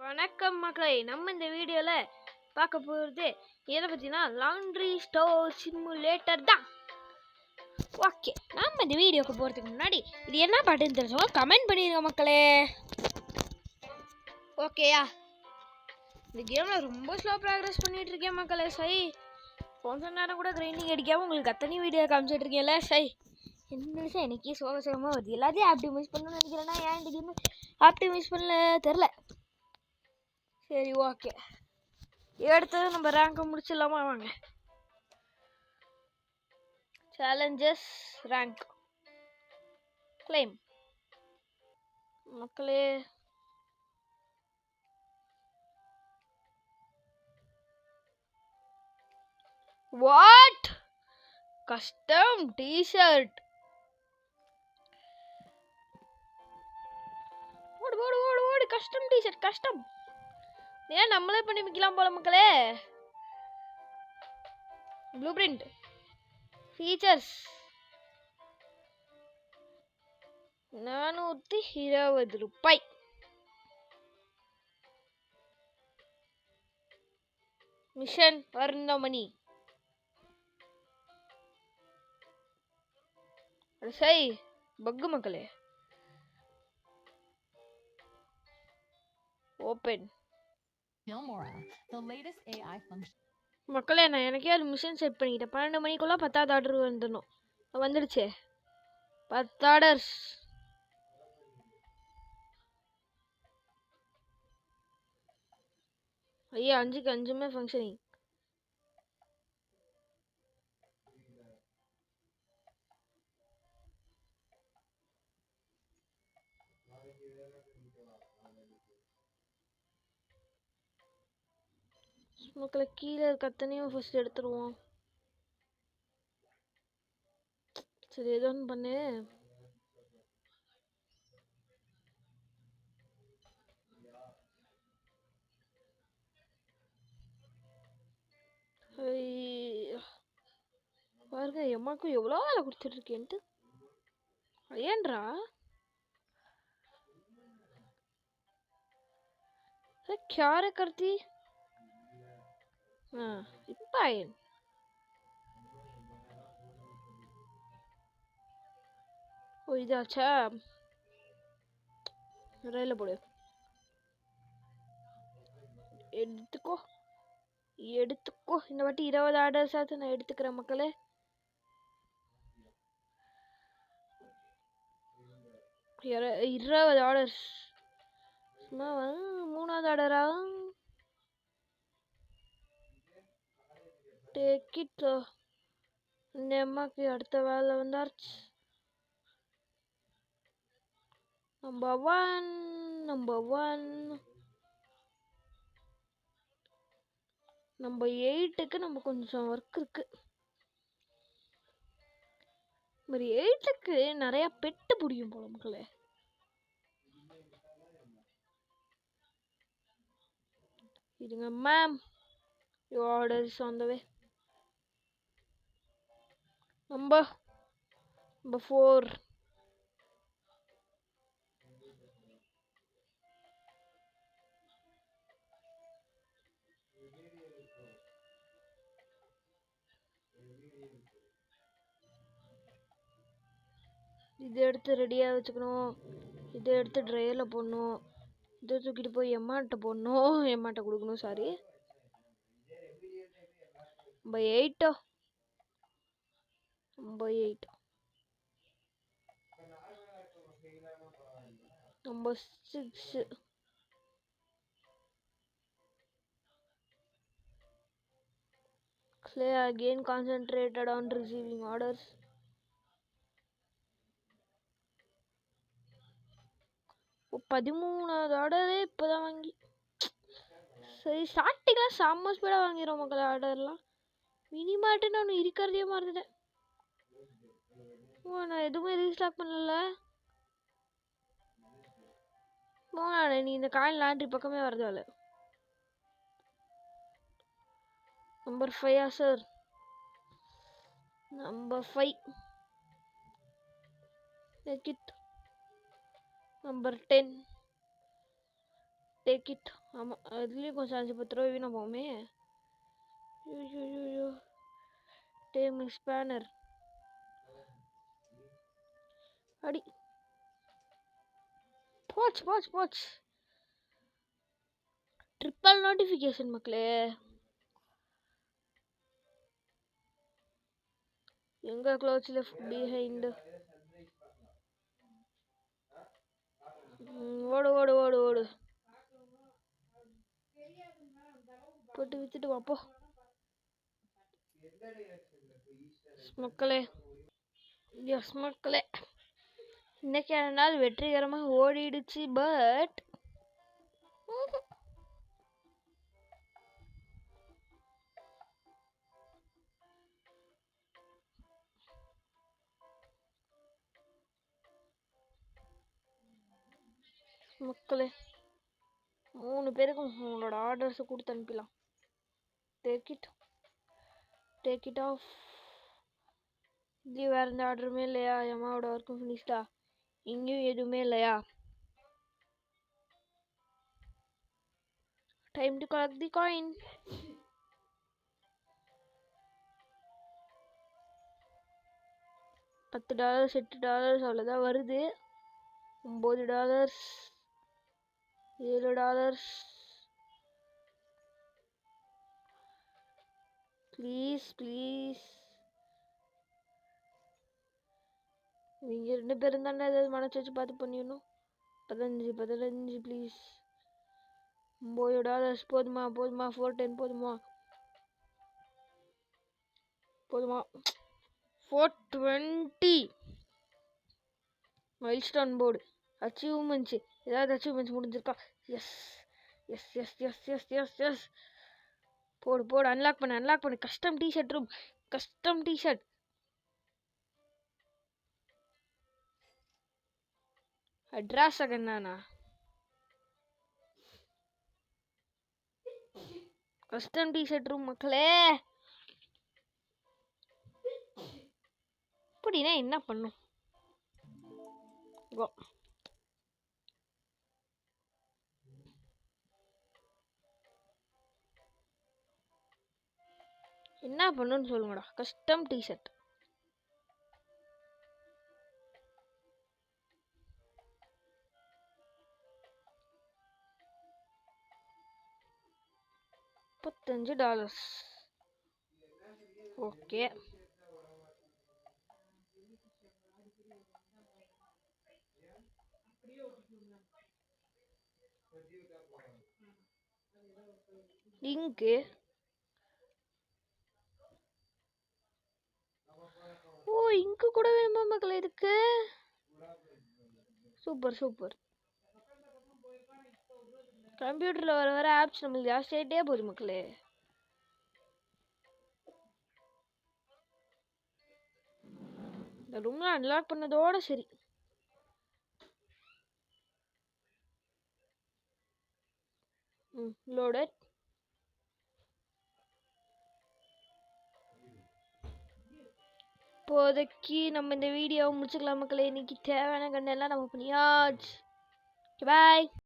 வணக்கம் மக்களே, நம்ம இந்த வீடியோவில் பார்க்க போகிறது எதை பற்றினா லாண்ட்ரி ஸ்டோர் சிமுலேட்டர் தான். ஓகே, நம்ம இந்த வீடியோக்கு போகிறதுக்கு முன்னாடி இது என்ன பாட்டுன்னு தெரிஞ்சவங்க கமெண்ட் பண்ணிடுங்க மக்களே. ஓகேயா, இந்த கேமில் ரொம்ப ஸ்லோ ப்ராக்ரஸ் பண்ணிகிட்டு இருக்கேன் மக்களே. சரி, கொஞ்ச நேரம் கூட கிரைண்டிங் அடிக்காமல் உங்களுக்கு அத்தனை வீடியோ காமிச்சிட்டு இருக்கேன்ல. சரி, என்ன விஷயம் எனக்கே சோகமாக வருது. எல்லாத்தையும் ஆப்டிமைஸ் பண்ணணும்னு நினைக்கிறேன்னா ஏன் இந்த கேம் ஆப்டிமைஸ் பண்ணல தெரில. சரி, ஓகே, அடுத்தது நம்ம ரேங்கை முடிச்சிடலாமா? வாங்க. Challenges rank claim. மக்களே, வாட் கஸ்டம் டிஷர்ட். ஓடு ஓடு ஓடு ஓடு. கஸ்டம் டிஷர்ட் கஷ்டம். ஏன் நம்மளே பண்ணி விற்கலாம் போல மக்களே. ப்ளூ பிரிண்ட் ஃபீச்சர்ஸ் 420 ரூபாய். மிஷன் வர்ணமணி. சரி, பக்கு மக்களே. ஓபன். மக்களே, நான் எனக்கே அது மிஷன் செட் பண்ணிக்கிட்டேன். 12 மணிக்குள்ள 10வது ஆர்டர் வந்துடணும். வந்துடுச்சே 10 ஆர்டர்ஸ். ஐயா, 5க்கு 5மே ஃபங்க்ஷனிங். மக்களை கீழே இருக்க அத்தனையும் ஃபர்ஸ்ட் எடுத்துருவோம். சரி, ஏதோ ஒன்று பண்ணு. பாருங்க, எம்மாக்கும் எவ்வளோ வேலை கொடுத்துட்ருக்கேன்ட்டு. ஏன்றா क्यारे करती? हाँ, इप्पाइन ओ இது ஆச்சா. ரயில போடு. எடுத்துக்கோ எடுத்துக்கோ. இந்த வாட்டி 20 ஆர்டர்ஸ் ஆச்சு. நான் எடுத்துக்கிறேன் மக்களே. Here 20 orders. சும்மா 3வது ஆர்டரா? Take it. இந்த அம்மாக்கு அடுத்த வேலை வந்தாச்சு. நம்பர் 1 நம்பர் 8க்கு நம்ம கொஞ்சம் ஒர்க் இருக்கு. நம்பர் 8க்கு நிறைய பெட்டு பிடிக்கும் போல மக்களே. இதுங்க ma'am, your order is on the way. Number 4. இதை எடுத்து ரெடியாக வச்சுக்கணும். இதை எடுத்து ட்ரையரில் போடணும். இதை தூக்கிட்டு போய் எம்மாட்ட போடணும். எம்மாட்ட கொடுக்கணும். Sorry, number 8. Number 6. Clay again concentrated on receiving orders. இப்போ 13வது ஆர்டரே இப்போதான் வாங்கி. சரி, ஸ்டார்டிங்லாம் செம்ம ஸ்பீடாக வாங்கிடுவோம் மக்கள். ஆர்டர்லாம் மினிமாட்டுன்னு ஒன்று இருக்கிறதே மறந்துட்டேன். நான் எதுவுமே ரீஸ்டாக் பண்ணல. நீ இந்த காயின் லாண்ட்ரி பக்கமே வரதால. Number 5 sir. Number 5. Take it. Number 10. Take it. ஆமாம், அதுலேயும் கொஞ்சம் 5-10 ரூபா வீணாக போகுமே. ஐயோ, டேம் ஸ்பேனர் அடி. போச்சு. ட்ரிப்பல் நோட்டிஃபிகேஷன் மக்களே. எங்க க்ளோச் லெஃப்ட் பிஹைண்ட். ஓடு போட்டு வித்துட்டு வாப்போ மக்களே. எஸ் மக்களே, இன்னைக்கு நாள் வெற்றிகரமாக ஓடிடுச்சு. பட் மக்களே, 3 பேருக்கும் உங்களோட ஆர்டர்ஸை கொடுத்து அனுப்பிடலாம். Take it of. இங்கேயும் வேறு எந்த ஆர்டருமே இல்லையா? எம்மாவோட ஒர்க்கும் ஃபினிஷ்டா? இங்கேயும் எதுவுமே இல்லையா? Time to collect the coin. $10 $8 அவ்வளோதான் வருது. $9 $7. ப்ளீஸ் நீங்கள் 2 பேரும் தானே ஏதாவது மனசு வச்சு பார்த்து பண்ணிடணும். 15 ப்ளீஸ். $9 போதுமா? 410 போதுமா? 420. Milestone board achievements. ஏதாவது அச்சீவ்மெண்ட்ஸ் முடிஞ்சிருக்கா? எஸ். போடு. அன்லாக் பண்ணு. Custom T-shirt room. அட்ராஸ் என்னண்ணா? கஸ்டம் டிஷர்ட் ரூம் மக்களே. அப்படின்னா என்ன பண்ணும்? என்ன பண்ணுன்னு சொல்லுங்கடா. Custom T shirt. $35. ஓகே. லிங்க்கு. இங்கு கூட வேணுமா மக்களே இதுக்கு? சூப்பர். கம்ப்யூட்டரில் வர ஆப்ஸ் நம்மளுக்கு ஜாஸ்தி ஆகிட்டே போகுது மக்களே. இந்த ரூம்ல அன்லாக் பண்ணதோட சரி. லோடட். இப்போதைக்கு நம்ம இந்த வீடியோவை முடிச்சுக்கலாம் மக்களே. இன்னைக்கு தேவையான கண்டெல்லாம் நம்ம பண்ணியாச்சு. பாய்.